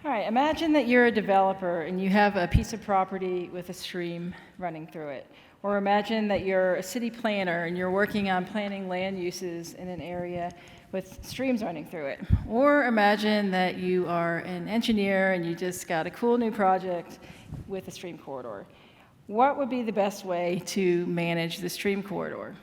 All right, imagine that you're a developer and you have a piece of property with a stream running through it. Or imagine that you're a city planner and you're working on planning land uses in an area with streams running through it. Or imagine that you are an engineer and you just got a cool new project with a stream corridor. What would be the best way to manage the stream corridor?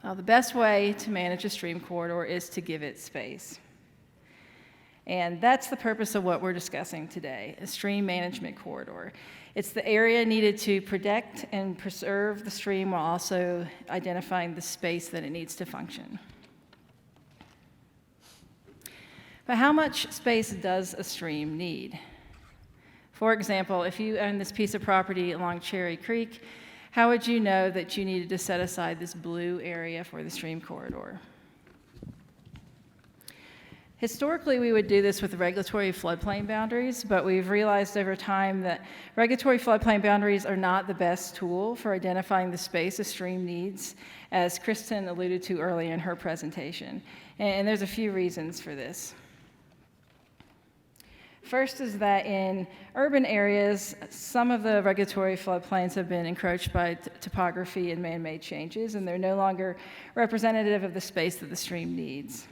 Well, the best way to manage a stream corridor is to give it space. And that's the purpose of what we're discussing today, a stream management corridor. It's the area needed to protect and preserve the stream while also identifying the space that it needs to function. But how much space does a stream need? For example, if you own this piece of property along Cherry Creek, how would you know that you needed to set aside this blue area for the stream corridor? Historically, we would do this with regulatory floodplain boundaries, but we've realized over time that regulatory floodplain boundaries are not the best tool for identifying the space a stream needs, as Kristen alluded to earlier in her presentation. And there's a few reasons for this. First is that in urban areas, some of the regulatory floodplains have been encroached by topography and man-made changes, and they're no longer representative of the space that the stream needs.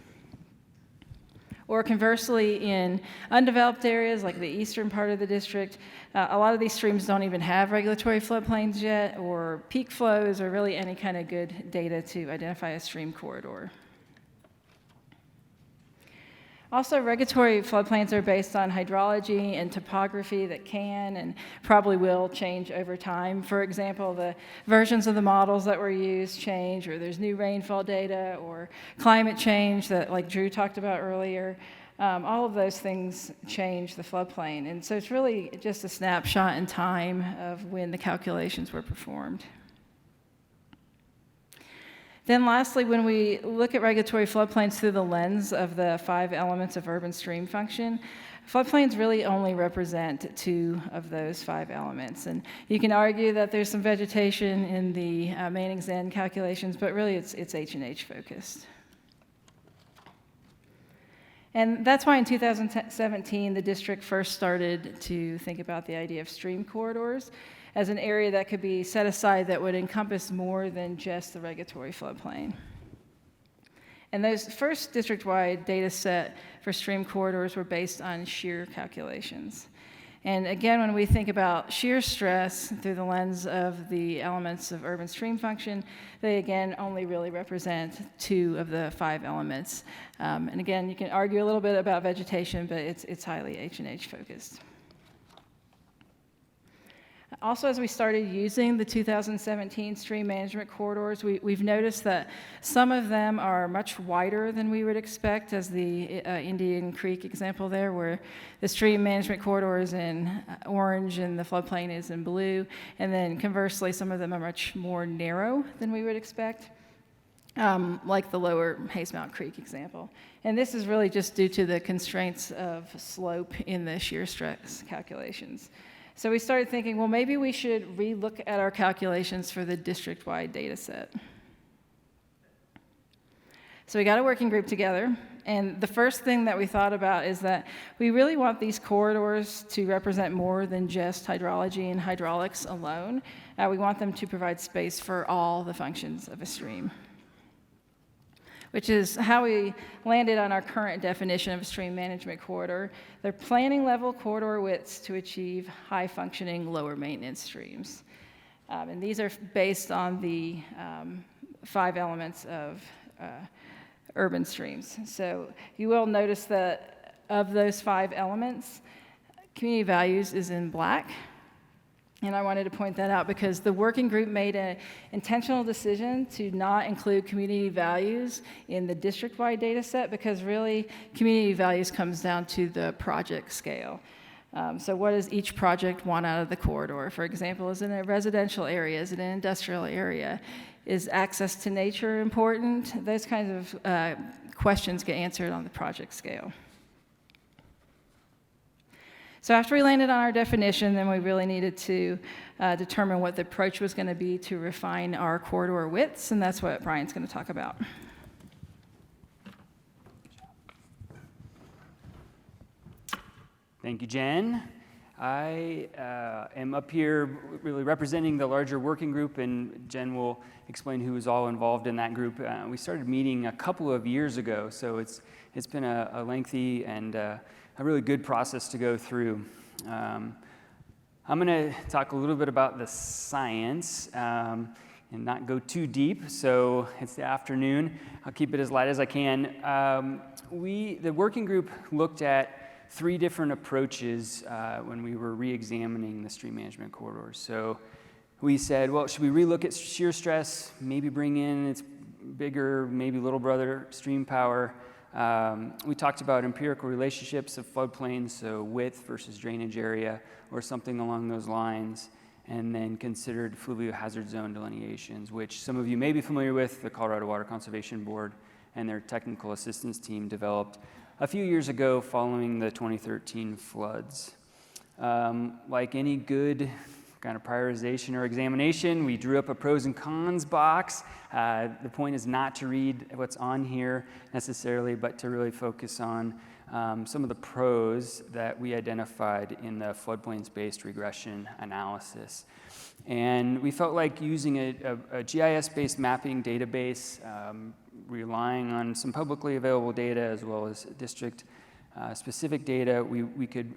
Or conversely, in undeveloped areas like the eastern part of the district, a lot of these streams don't even have regulatory floodplains yet, or peak flows, or really any kind of good data to identify a stream corridor. Also, regulatory floodplains are based on hydrology and topography that can and probably will change over time. For example, the versions of the models that were used change, or there's new rainfall data, or climate change that, like Drew talked about earlier. All of those things change the floodplain. And so it's really just a snapshot in time of when the calculations were performed. Then lastly, when we look at regulatory floodplains through the lens of the 5 elements of urban stream function, floodplains really only represent 2 of those 5 elements. And you can argue that there's some vegetation in the Manning's End calculations, but really it's H&H focused. And that's why in 2017, the district first started to think about the idea of stream corridors as an area that could be set aside that would encompass more than just the regulatory floodplain. And those first district-wide data set for stream corridors were based on shear calculations. And again, when we think about shear stress through the lens of the elements of urban stream function, they again only really represent 2 of the 5 elements. And again, you can argue a little bit about vegetation, but it's highly H&H focused. Also, as we started using the 2017 stream management corridors, we've noticed that some of them are much wider than we would expect, as the Indian Creek example there, where the stream management corridor is in orange and the floodplain is in blue. And then conversely, some of them are much more narrow than we would expect, like the lower Hayes Mountain Creek example. And this is really just due to the constraints of slope in the shear stress calculations. So we started thinking, well, maybe we should relook at our calculations for the district-wide data set. So we got a working group together, and the first thing that we thought about is that we really want these corridors to represent more than just hydrology and hydraulics alone. We want them to provide space for all the functions of a stream, which is how we landed on our current definition of a stream management corridor. They're planning level corridor widths to achieve high-functioning, lower-maintenance streams. And these are based on the 5 elements of urban streams. So you will notice that of those 5 elements, community values is in black. And I wanted to point that out because the working group made an intentional decision to not include community values in the district-wide data set because really community values comes down to the project scale. So what does each project want out of the corridor? For example, is it in a residential area? Is it in an industrial area? Is access to nature important? Those kinds of questions get answered on the project scale. So after we landed on our definition, then we really needed to determine what the approach was going to be to refine our corridor widths, and that's what Brian's going to talk about. Thank you, Jen. I am up here really representing the larger working group, and Jen will explain who is all involved in that group. We started meeting a couple of years ago, so it's been a lengthy and a really good process to go through. I'm going to talk a little bit about the science and not go too deep, so it's the afternoon. I'll keep it as light as I can. The working group looked at 3 different approaches when we were re-examining the stream management corridors. So we said, well, should we relook at shear stress, maybe bring in its bigger, maybe little brother, stream power? We talked about empirical relationships of floodplains, so width versus drainage area, or something along those lines, and then considered fluvial hazard zone delineations, which some of you may be familiar with. The Colorado Water Conservation Board and their technical assistance team developed a few years ago following the 2013 floods. Like any good kind of prioritization or examination, we drew up a pros and cons box. The point is not to read what's on here necessarily, but to really focus on some of the pros that we identified in the floodplains-based regression analysis. And we felt like using a GIS-based mapping database, relying on some publicly available data as well as district-specific data, we could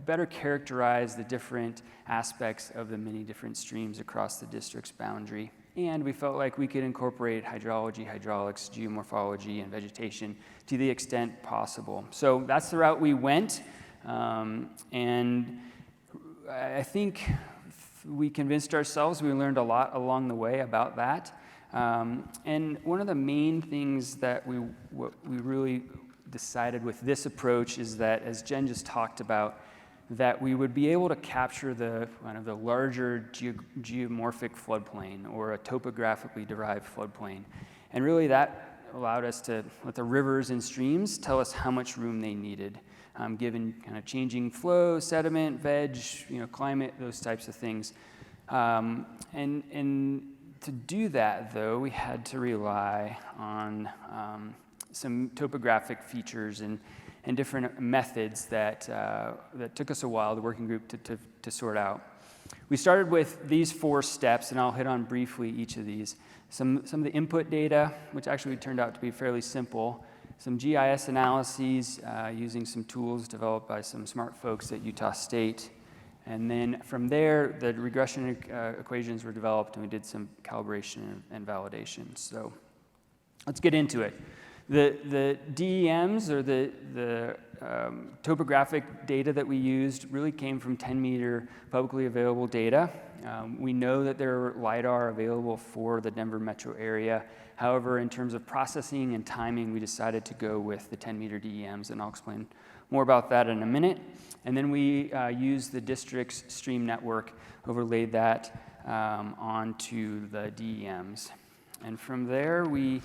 better characterize the different aspects of the many different streams across the district's boundary. And we felt like we could incorporate hydrology, hydraulics, geomorphology, and vegetation to the extent possible. So that's the route we went, and I think we convinced ourselves. We learned a lot along the way about that. And one of the main things that we really decided with this approach is that, as Jen just talked about, that we would be able to capture the kind of the larger geomorphic floodplain or a topographically derived floodplain. And really that allowed us to let the rivers and streams tell us how much room they needed, given kind of changing flow, sediment, veg, climate, those types of things. And to do that, though, we had to rely on some topographic features and different methods that took us a while, the working group, to sort out. We started with these 4 steps, and I'll hit on briefly each of these. Some of the input data, which actually turned out to be fairly simple. Some GIS analyses using some tools developed by some smart folks at Utah State. And then from there, the regression equations were developed, and we did some calibration and validation. So let's get into it. The DEMs, or the topographic data that we used, really came from 10-meter publicly available data. We know that there are LiDAR available for the Denver metro area. However, in terms of processing and timing, we decided to go with the 10-meter DEMs, and I'll explain more about that in a minute. And then we used the district's stream network, overlaid that onto the DEMs. And from there, we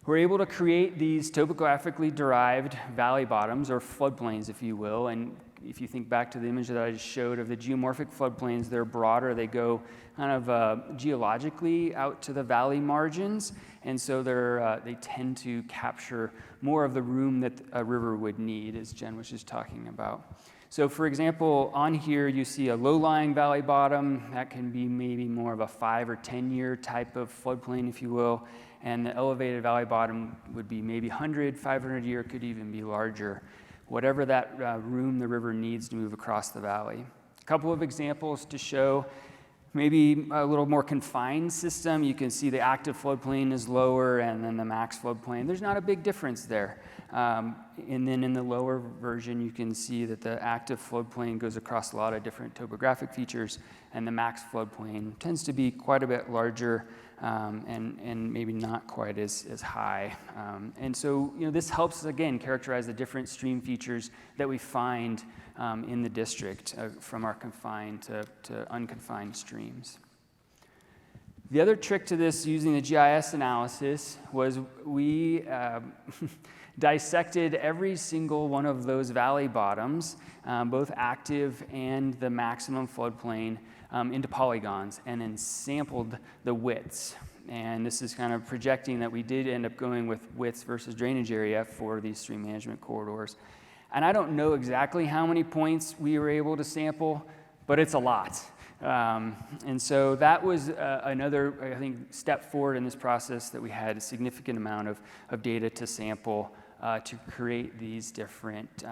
were able to create these topographically derived valley bottoms, or floodplains, if you will. And if you think back to the image that I just showed of the geomorphic floodplains, they're broader. They go kind of geologically out to the valley margins, and so they tend to capture more of the room that a river would need, as Jen was just talking about. So for example, on here you see a low-lying valley bottom. That can be maybe more of a 5 or 10-year type of floodplain, if you will. And the elevated valley bottom would be maybe 100, 500 year, could even be larger. Whatever that room the river needs to move across the valley. A couple of examples to show maybe a little more confined system. You can see the active floodplain is lower, and then the max floodplain. There's not a big difference there. And then in the lower version, you can see that the active floodplain goes across a lot of different topographic features, and the max floodplain tends to be quite a bit larger and maybe not quite as high. And so this helps us, again, characterize the different stream features that we find in the district from our confined to unconfined streams. The other trick to this using the GIS analysis was we dissected every single one of those valley bottoms, both active and the maximum floodplain, into polygons, and then sampled the widths. And this is kind of projecting that we did end up going with widths versus drainage area for these stream management corridors. And I don't know exactly how many points we were able to sample, but it's a lot. And so that was another, I think, step forward in this process, that we had a significant amount of data to sample to create these different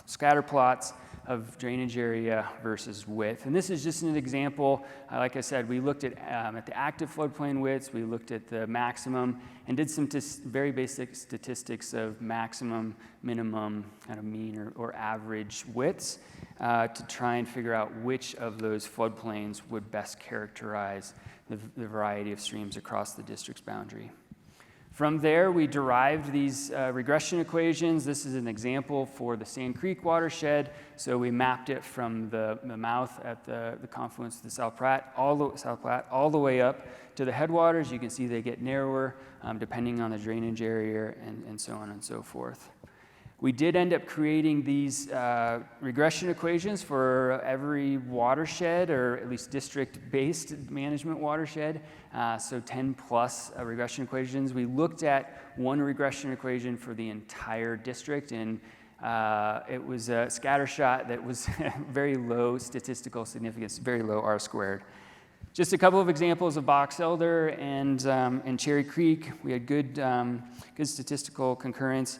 scatter plots of drainage area versus width. And this is just an example. Like I said, we looked at the active floodplain widths, we looked at the maximum, and did some very basic statistics of maximum, minimum, kind of mean or average widths to try and figure out which of those floodplains would best characterize the variety of streams across the district's boundary. From there, we derived these regression equations. This is an example for the Sand Creek watershed. So we mapped it from the mouth at the confluence of the South Platte all the way up to the headwaters. You can see they get narrower depending on the drainage area and so on and so forth. We did end up creating these regression equations for every watershed, or at least district-based management watershed, so 10 plus regression equations. We looked at one regression equation for the entire district, and it was a scatter shot that was very low statistical significance, very low R squared. Just a couple of examples of Box Elder and Cherry Creek. We had good statistical concurrence.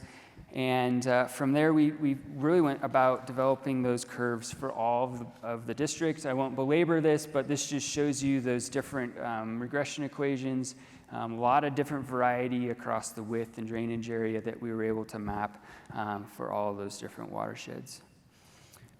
And from there, we really went about developing those curves for all of the districts. I won't belabor this, but this just shows you those different regression equations, a lot of different variety across the width and drainage area that we were able to map for all of those different watersheds.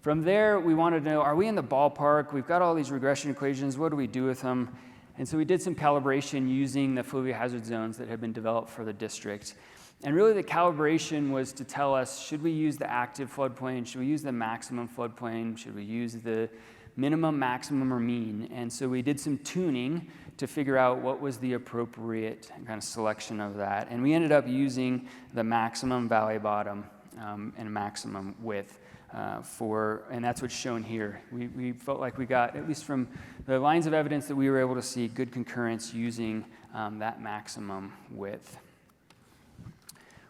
From there, we wanted to know, are we in the ballpark? We've got all these regression equations. What do we do with them? And so we did some calibration using the fluvial hazard zones that had been developed for the district. And really the calibration was to tell us, should we use the active floodplain? Should we use the maximum floodplain? Should we use the minimum, maximum, or mean? And so we did some tuning to figure out what was the appropriate kind of selection of that. And we ended up using the maximum valley bottom and maximum width and that's what's shown here. We felt like we got, at least from the lines of evidence that we were able to see, good concurrence using that maximum width.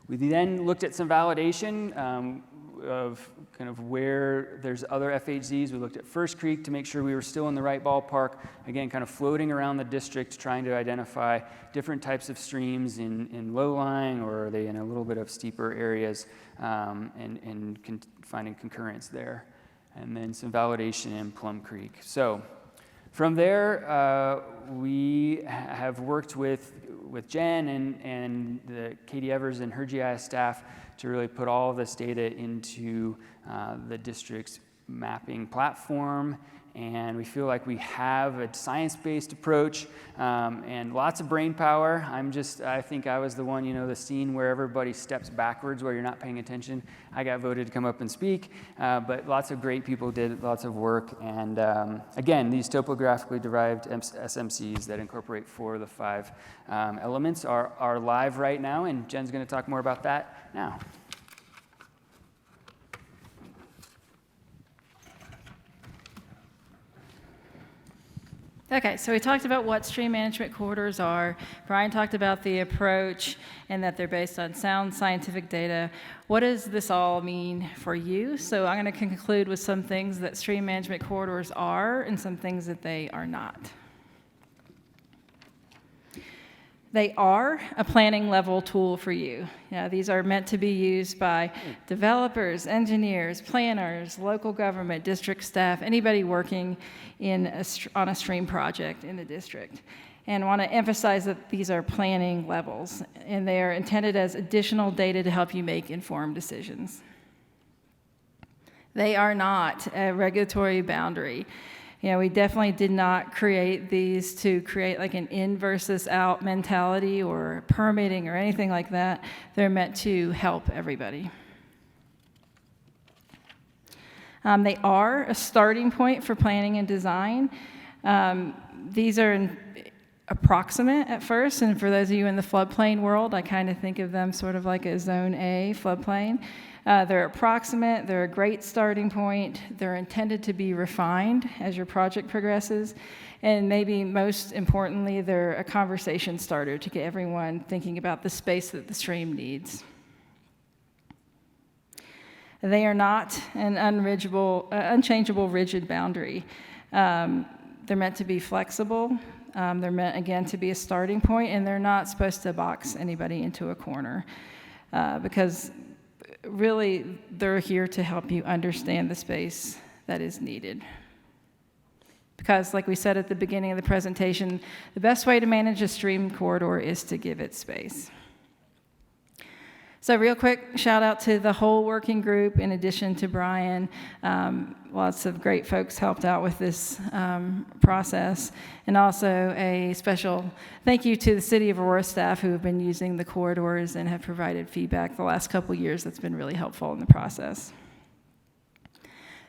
We then looked at some validation of kind of where there's other FHZs. We looked at First Creek to make sure we were still in the right ballpark. Again, kind of floating around the district, trying to identify different types of streams in low-lying, or are they in a little bit of steeper areas, and finding concurrence there. And then some validation in Plum Creek. So from there, we have worked with Jen and the Katie Evers and her GIS staff to really put all of this data into the district's mapping platform. And we feel like we have a science-based approach and lots of brain power. I think I was the one, the scene where everybody steps backwards where you're not paying attention. I got voted to come up and speak, but lots of great people did lots of work. And again, these topographically derived SMCs that incorporate 4 of the 5 elements are live right now, and Jen's going to talk more about that now. Okay, so we talked about what stream management corridors are. Brian talked about the approach and that they're based on sound scientific data. What does this all mean for you? So I'm going to conclude with some things that stream management corridors are and some things that they are not. They are a planning level tool for you. These are meant to be used by developers, engineers, planners, local government, district staff, anybody working on a stream project in the district. And want to emphasize that these are planning levels, and they are intended as additional data to help you make informed decisions. They are not a regulatory boundary. We definitely did not create these to create like an in versus out mentality or permitting or anything like that. They're meant to help everybody. They are a starting point for planning and design. These are approximate at first, and for those of you in the floodplain world, I kind of think of them sort of like a Zone A floodplain. They're approximate, they're a great starting point, they're intended to be refined as your project progresses, and maybe most importantly, they're a conversation starter to get everyone thinking about the space that the stream needs. They are not an unchangeable, rigid boundary. They're meant to be flexible. They're meant, again, to be a starting point, and they're not supposed to box anybody into a corner because really they're here to help you understand the space that is needed. Because, like we said at the beginning of the presentation, the best way to manage a stream corridor is to give it space. So real quick, shout out to the whole working group, in addition to Brian. Lots of great folks helped out with this process. And also a special thank you to the City of Aurora staff who have been using the corridors and have provided feedback the last couple years that's been really helpful in the process.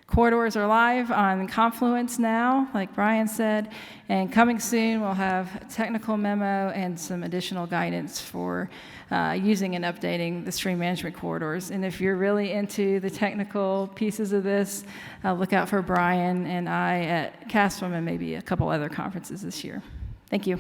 Corridors are live on Confluence now, like Brian said, and coming soon we'll have a technical memo and some additional guidance for using and updating the stream management corridors. And if you're really into the technical pieces of this, look out for Brian and I at CASFM and maybe a couple other conferences this year. Thank you.